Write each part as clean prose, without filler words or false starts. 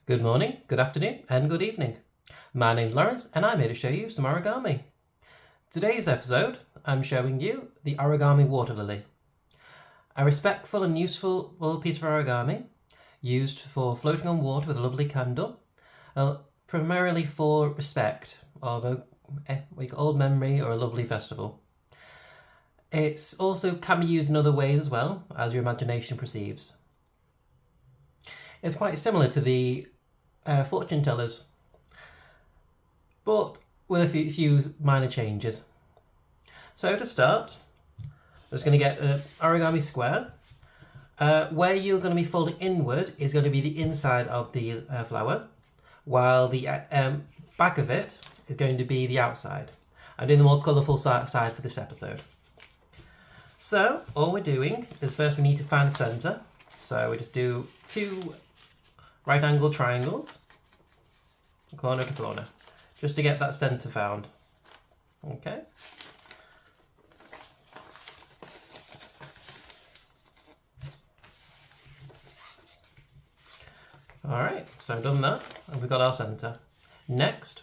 Good morning, good afternoon, and good evening. My name's Lawrence, and I'm here to show you some origami. Today's episode, I'm showing you the origami water lily. A respectful and useful little piece of origami used for floating on water with a lovely candle, primarily for respect of a old memory or a lovely festival. It also can be used in other ways as well, as your imagination perceives. It's quite similar to the fortune tellers, but with a few minor changes. So to start, I'm just going to get an origami square. Where you're going to be folding inward is going to be the inside of the flower, while the back of it is going to be the outside. I'm doing the more colourful side for this episode. So all we're doing is first we need to find the centre. So we just do 2 right angle triangles, corner to corner, just to get that centre found. Okay. Alright, so I've done that, and we've got our centre. Next,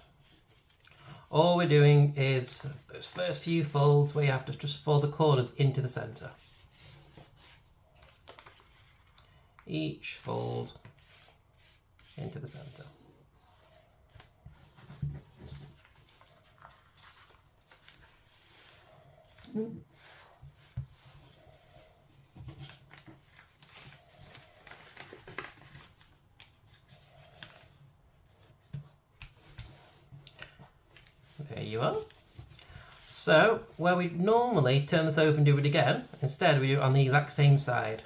all we're doing is those first few folds where you have to just fold the corners into the centre. Each fold into the centre. There you are. So, where we normally turn this over and do it again, instead we do it on the exact same side.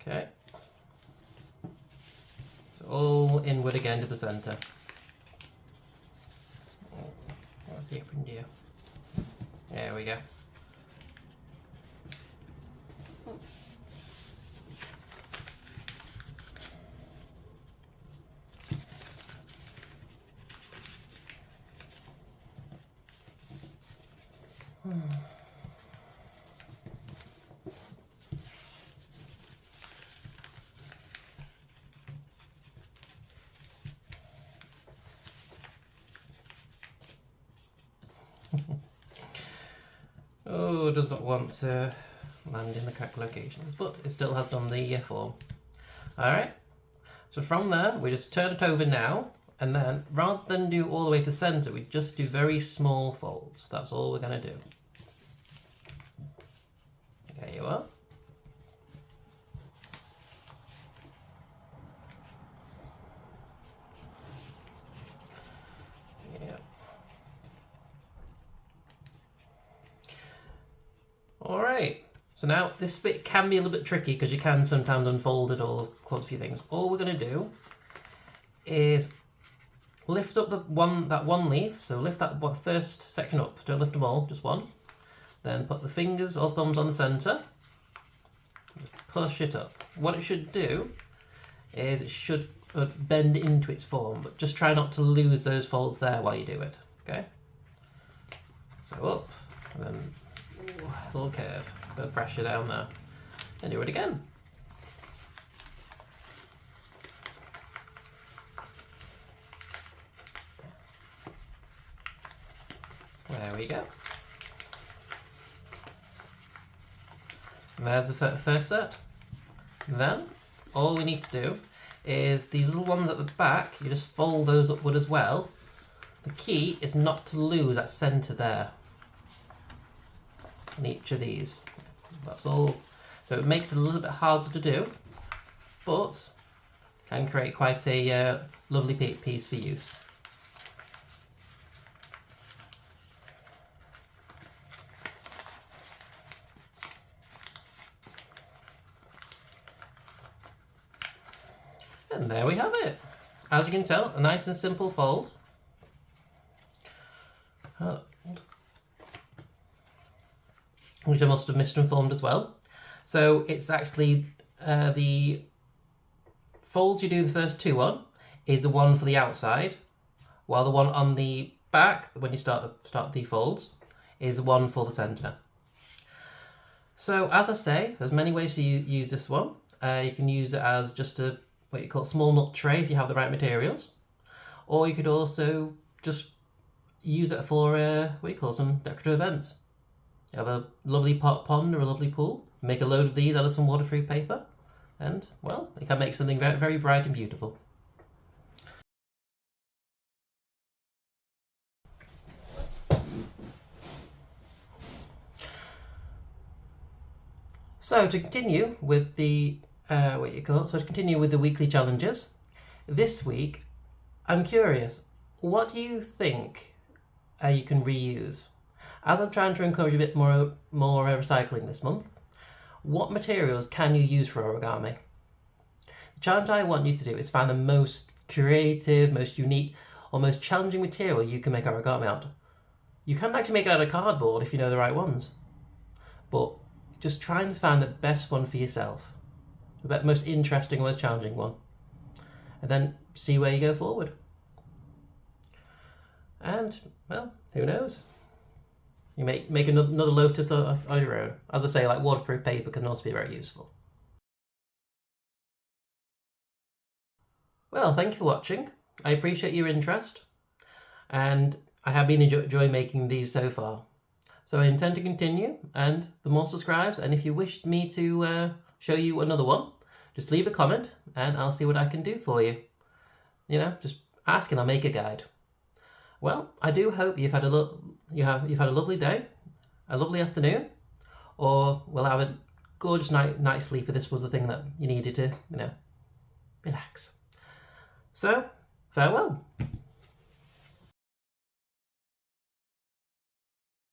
Okay. So all inward again to the centre. What's the open here? There we go. Oh, it does not want to land in the correct locations, but it still has done the form. Alright, so from there we just turn it over now, and then rather than do all the way to the centre, we just do very small folds. That's all we're going to do. There you are. Yeah. Alright, so now this bit can be a little bit tricky because you can sometimes unfold it or cause a few things. All we're going to do is lift up that one leaf, so lift that first section up, don't lift them all, just one. Then put the fingers or thumbs on the centre, push it up. What it should do is it should bend into its form, but just try not to lose those folds there while you do it, okay? So up, and then a little curve, bit of pressure down there, and do it again. There we go. And there's the first set. Then, all we need to do is these little ones at the back, you just fold those upward as well. The key is not to lose that centre there in each of these. That's all. So it makes it a little bit harder to do, but can create quite a lovely piece for use. And there we have it. As you can tell, a nice and simple fold. Which I must have misinformed as well. So it's actually the folds you do the first 2 on is the one for the outside, while the one on the back, when you start the folds, is the one for the centre. So as I say, there's many ways to use this one. You can use it as just a what you call small nut tray if you have the right materials, or you could also just use it for what you call some decorative events. You have a lovely pond or a lovely pool, make a load of these out of some waterproof paper, and well, you can make something very, very bright and beautiful. So to continue with the weekly challenges, this week I'm curious, what do you think you can reuse? As I'm trying to encourage a bit more recycling this month, what materials can you use for origami? The challenge I want you to do is find the most creative, most unique, or most challenging material you can make origami out of. You can actually make it out of cardboard if you know the right ones, but just try and find the best one for yourself, the most interesting, most challenging one, and then see where you go forward. And, well, who knows? You make another lotus on your own. As I say, like waterproof paper can also be very useful. Well, thank you for watching. I appreciate your interest, and I have been enjoying making these so far. So I intend to continue, and the more subscribes, and if you wished me to show you another one, just leave a comment and I'll see what I can do for you. You know, just ask and I'll make a guide. Well, I do hope you've had a lovely day, a lovely afternoon, or we'll have a gorgeous night's sleep if this was the thing that you needed to, relax. So, farewell.